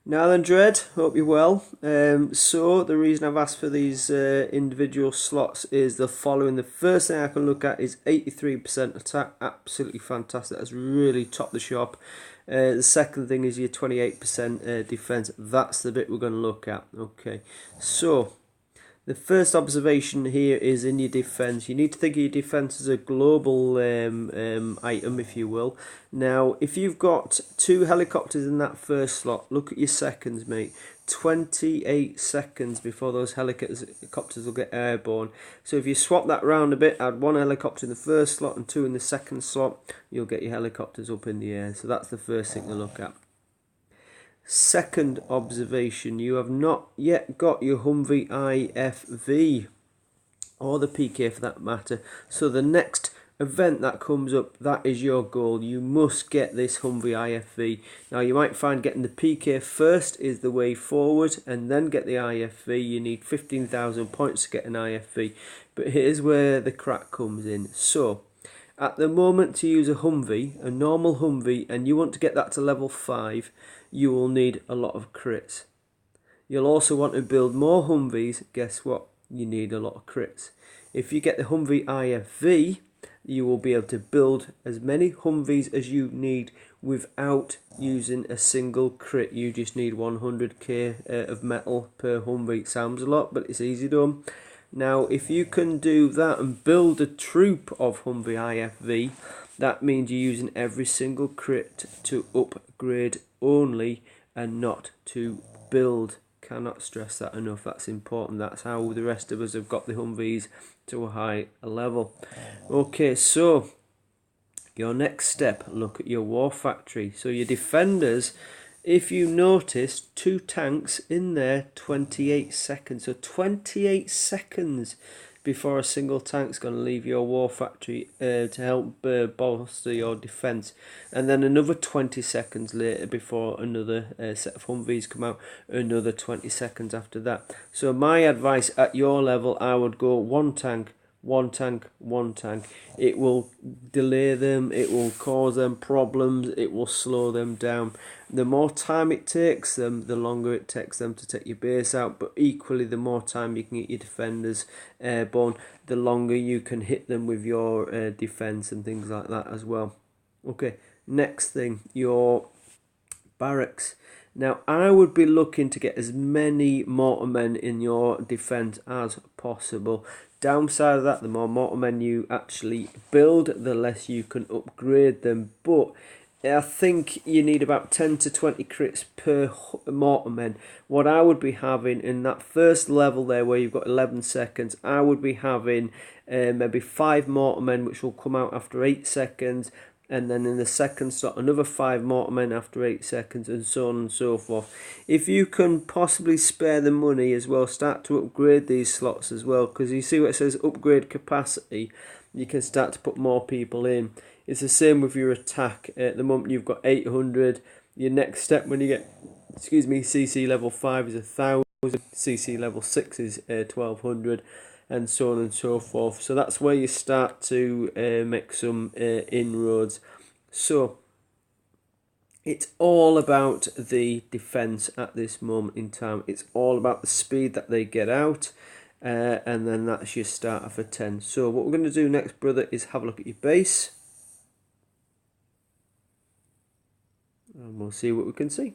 Now then, Dredd, hope you're well. So the reason I've asked for these individual slots is the following. The first thing I can look at is 83% attack, absolutely fantastic. That's really top the shop. The second thing is your 28% defense. That's the bit we're going to look at. Okay, so the first observation here is in your defense. You need to think of your defense as a global item, if you will. Now, if you've got two helicopters in that first slot, look at your seconds, mate. 28 seconds before those helicopters will get airborne. So if you swap that round a bit, add one helicopter in the first slot and two in the second slot, you'll get your helicopters up in the air. So that's the first thing to look at. Second observation, you have not yet got your Humvee IFV, or the PK for that matter. So the next event that comes up, that is your goal. You must get this Humvee IFV. Now you might find getting the PK first is the way forward, and then get the IFV. You need 15,000 points to get an IFV. But here's where the crack comes in. So at the moment, to use a Humvee, a normal Humvee, and you want to get that to level 5, you will need a lot of crits. You'll also want to build more Humvees. Guess what? You need a lot of crits. If you get the Humvee IFV, you will be able to build as many Humvees as you need without using a single crit. You just need 100k of metal per Humvee. Sounds a lot, but it's easy done. Now, if you can do that and build a troop of Humvee IFV, that means you're using every single crit to upgrade only and not to build. Cannot stress that enough. That's important. That's how the rest of us have got the Humvees to a high level. Okay, so your next step, look at your war factory. So your defenders, if you notice, two tanks in there, 28 seconds. So 28 seconds before a single tank's going to leave your war factory to help bolster your defence. And then another 20 seconds later before another set of Humvees come out, another 20 seconds after that. So my advice at your level, I would go one tank, one tank, one tank. It will delay them, it will cause them problems, it will slow them down. The more time it takes them, the longer it takes them to take your base out, but equally the more time you can get your defenders airborne, the longer you can hit them with your defense and things like that as well. Okay, next thing, your barracks. Now, I would be looking to get as many mortarmen in your defence as possible. Downside of that, the more mortarmen you actually build, the less you can upgrade them. But I think you need about 10 to 20 crits per mortarmen. What I would be having in that first level there where you've got 11 seconds, I would be having maybe 5 mortarmen which will come out after 8 seconds. And then in the second slot, another 5 mortarmen after 8 seconds, and so on and so forth. If you can possibly spare the money as well, start to upgrade these slots as well, because you see what it says, upgrade capacity, you can start to put more people in. It's the same with your attack. At the moment you've got 800, your next step when you get, CC level 5 is 1000, CC level 6 is 1200. And so on and so forth. So that's where you start to make some inroads. So it's all about the defense at this moment in time. It's all about the speed that they get out. And then that's your starter for 10. So what we're going to do next, brother, is have a look at your base. And we'll see what we can see.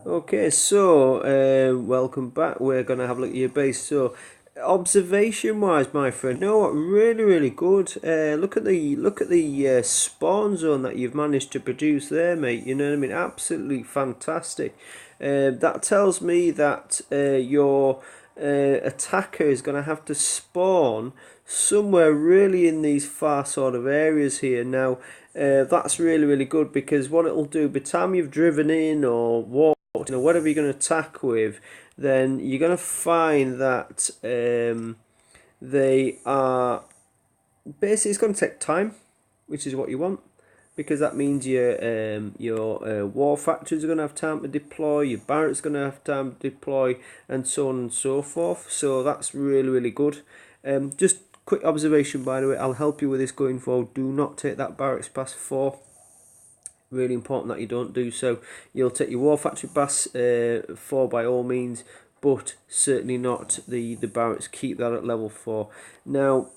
Okay, so welcome back. We're gonna have a look at your base. So, observation-wise, my friend, you know what? Really good. Look at the spawn zone that you've managed to produce there, mate. You know what I mean? Absolutely fantastic. That tells me that your attacker is gonna have to spawn somewhere really in these far sort of areas here. Now, that's really good, because what it'll do, by the time you've driven in or walked, whatever you're going to attack with, then you're going to find that they are basically, it's going to take time, which is what you want, because that means your war factories are going to have time to deploy, your barracks are going to have time to deploy, and so on and so forth. So that's really good. Just quick observation, by the way, I'll help you with this going forward. Do not take that barracks past 4. Really important that you don't do so. You'll take your War Factory Bass 4 by all means, but certainly not the Barretts. Keep that at level 4. Now,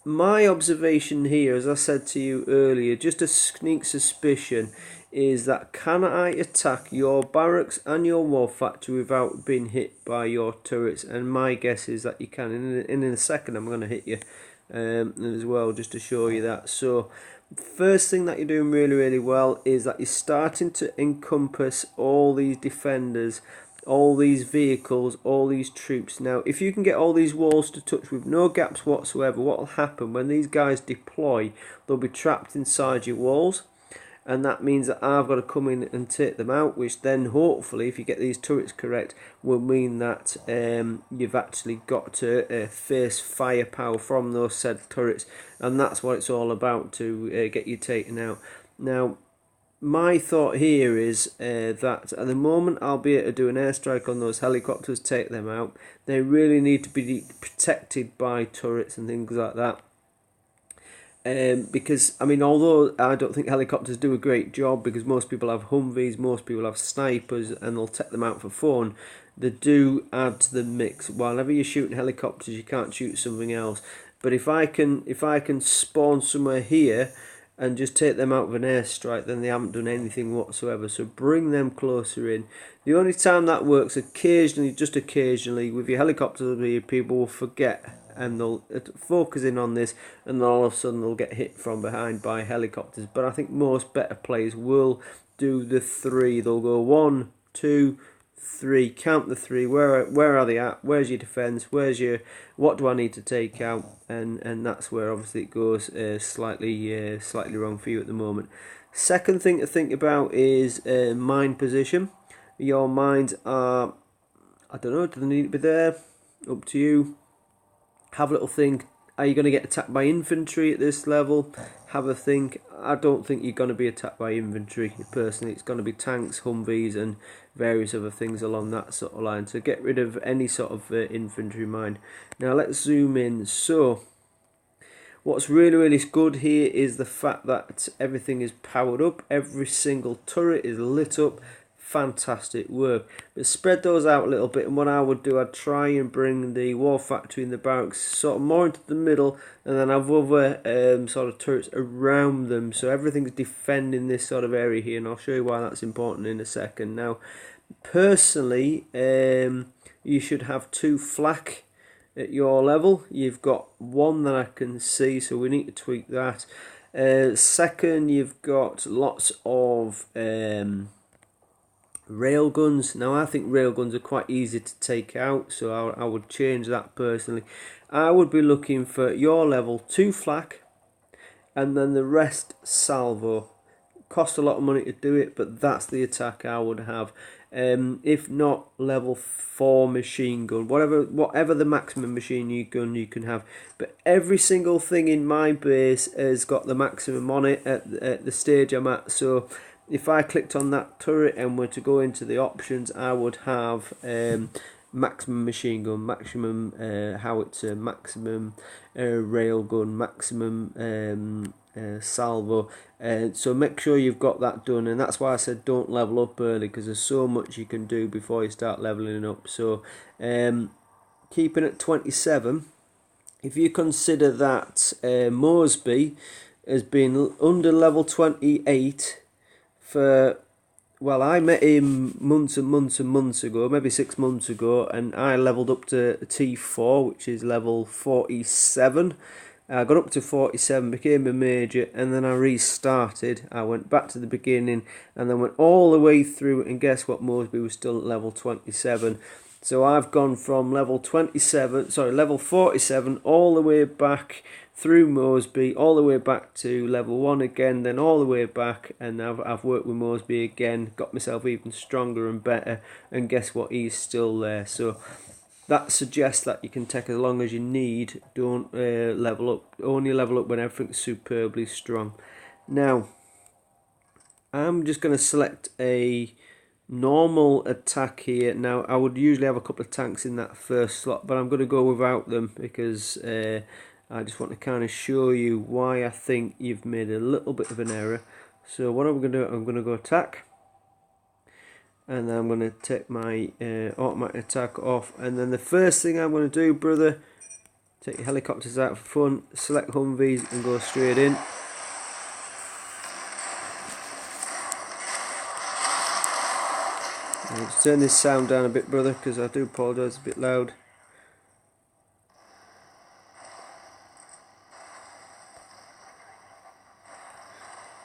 my observation here, as I said to you earlier, just a sneak suspicion, is that can I attack your barracks and your war factory without being hit by your turrets? And my guess is that you can. In a second, I'm going to hit you as well, just to show you that. So, first thing that you're doing really well is that you're starting to encompass all these defenders, all these vehicles, all these troops. Now, if you can get all these walls to touch with no gaps whatsoever, what will happen when these guys deploy? They'll be trapped inside your walls, and that means that I've got to come in and take them out, which then hopefully, if you get these turrets correct, will mean that you've actually got to face firepower from those said turrets, and that's what it's all about, to get you taken out. Now, my thought here is that at the moment I'll be able to do an airstrike on those helicopters, take them out. They really need to be protected by turrets and things like that. Because, I mean, although I don't think helicopters do a great job, because most people have Humvees, most people have snipers, and they'll take them out for fun, they do add to the mix. Whenever you're shooting helicopters, you can't shoot something else. But if I can spawn somewhere here and just take them out with an airstrike, then they haven't done anything whatsoever. So bring them closer in. The only time that works, occasionally, just occasionally, with your helicopters, people will forget and they'll focus in on this, and then all of a sudden they'll get hit from behind by helicopters. But I think most better players will do the 3. They'll go 1, 2, 3, count the 3. Where are they at? Where's your defense? Where's your, what do I need to take out? And that's where obviously it goes slightly wrong for you at the moment. Second thing to think about is mine position. Your mines are, I don't know, do they need to be there? Up to you. Have a little think. Are you going to get attacked by infantry at this level? Have a think. I don't think you're going to be attacked by infantry personally. It's going to be tanks, Humvees, and various other things along that sort of line. So get rid of any sort of infantry mine. Now let's zoom in. So what's really good here is the fact that everything is powered up. Every single turret is lit up. Fantastic work. But spread those out a little bit, and what I would do, I'd try and bring the war factory and the barracks sort of more into the middle, and then have other sort of turrets around them, so everything's defending this sort of area here, and I'll show you why that's important in a second. Now, personally, you should have 2 flak at your level. You've got 1 that I can see, so we need to tweak that. Second, you've got lots of railguns. Now I think railguns are quite easy to take out, so I would change that personally. I would be looking for your level 2 flak, and then the rest salvo. Cost a lot of money to do it, but that's the attack I would have. If not, level 4 machine gun, whatever the maximum machine gun you can have. But every single thing in my base has got the maximum on it at the stage I'm at. So if I clicked on that turret and were to go into the options, I would have maximum machine gun, maximum howitzer, maximum railgun, maximum salvo. So make sure you've got that done, and that's why I said don't level up early, because there's so much you can do before you start leveling up. So keeping at 27, if you consider that Moresby has been under level 28 for, well, I met him months and months ago, maybe 6 months ago, and I leveled up to T4, which is level 47. I got up to 47, became a major, and then I restarted. I went back to the beginning, and then went all the way through, and guess what? Moresby was still at level 27. So I've gone from level 47, all the way back through Moresby, all the way back to level 1 again, then all the way back, and I've worked with Moresby again, got myself even stronger and better, and guess what? He's still there. So that suggests that you can take as long as you need. Don't level up. Only level up when everything's superbly strong. Now, I'm just going to select a normal attack here. Now, I would usually have a couple of tanks in that first slot, but I'm going to go without them because I just want to kind of show you why I think you've made a little bit of an error. So what I'm going to do, I'm going to go attack, and then I'm going to take my automatic attack off, and then the first thing I'm going to do, brother, take your helicopters out for fun, select Humvees and go straight in. Let's turn this sound down a bit, brother, because I do apologise, it's a bit loud.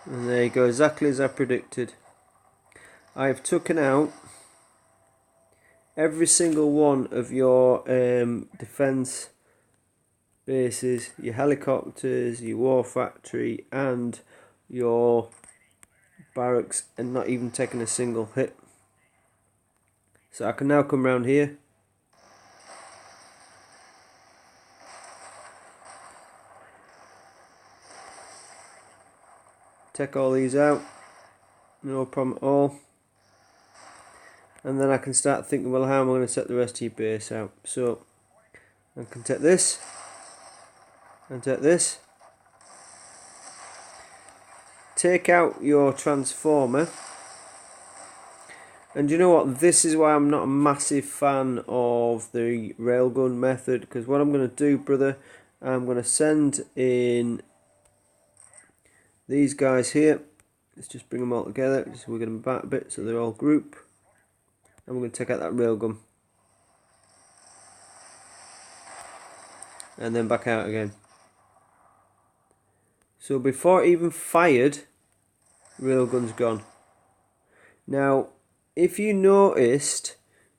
And there you go, exactly as I predicted. I have taken out every single one of your defence bases, your helicopters, your war factory and your barracks, and not even taking a single hit. So I can now come round here, take all these out, no problem at all. And then I can start thinking, well, how am I going to set the rest of your base out? So I can take this and take this, take out your transformer. And you know what, this is why I'm not a massive fan of the railgun method, because what I'm going to do, brother, I'm going to send in these guys here. Let's just bring them all together, just wiggle them back a bit so they're all group. And we're going to take out that railgun. And then back out again. So before it even fired, railgun's gone. Now, if you noticed,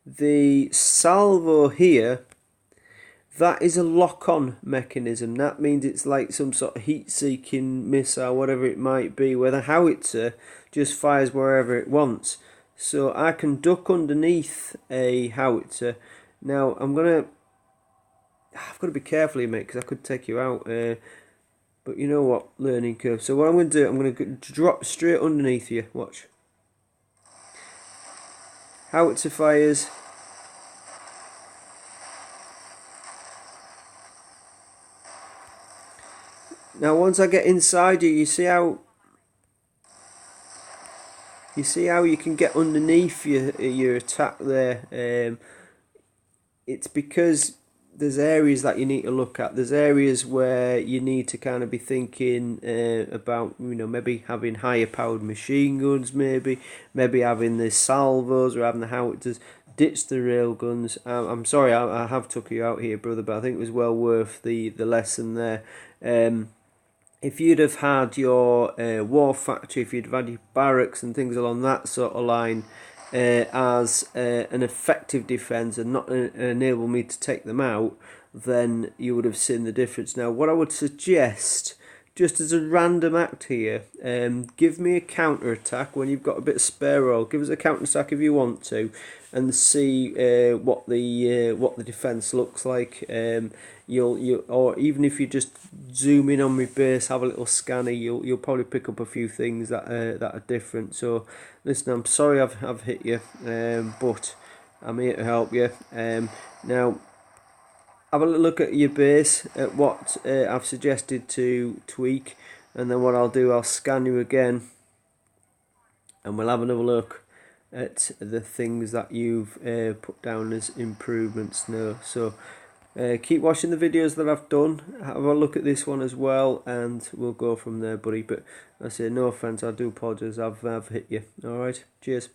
the salvo here, that is a lock-on mechanism. That means it's like some sort of heat-seeking missile, whatever it might be, where the howitzer just fires wherever it wants. So I can duck underneath a howitzer. Now I've got to be careful here, mate, because I could take you out. But you know what, learning curve. So what I'm going to do, I'm going to drop straight underneath you. Watch. Howitzer fires. Now once I get inside you, you see how you can get underneath your attack there. It's because there's areas that you need to look at. There's areas where you need to kind of be thinking about, you know, maybe having higher powered machine guns, maybe having the salvos or having the howitzers. Ditch the rail guns. I'm sorry, I have took you out here, brother, but I think it was well worth the lesson there. If you'd have had your war factory, if you'd have had your barracks and things along that sort of line as an effective defence and not enable me to take them out, then you would have seen the difference. Now, what I would suggest, just as a random act here, give me a counter-attack when you've got a bit of spare roll. Give us a counter-attack if you want to, and see what the defence looks like. Or even if you just zoom in on my base, have a little scanner, you'll probably pick up a few things that are different. So listen, I'm sorry I've hit you, but I'm here to help you. Now, have a look at your base, at what I've suggested to tweak, and then what I'll do, I'll scan you again, and we'll have another look at the things that you've put down as improvements now. So keep watching the videos that I've done, have a look at this one as well, and we'll go from there, buddy. But I say no offence, I do apologise, I've hit you. Alright, cheers.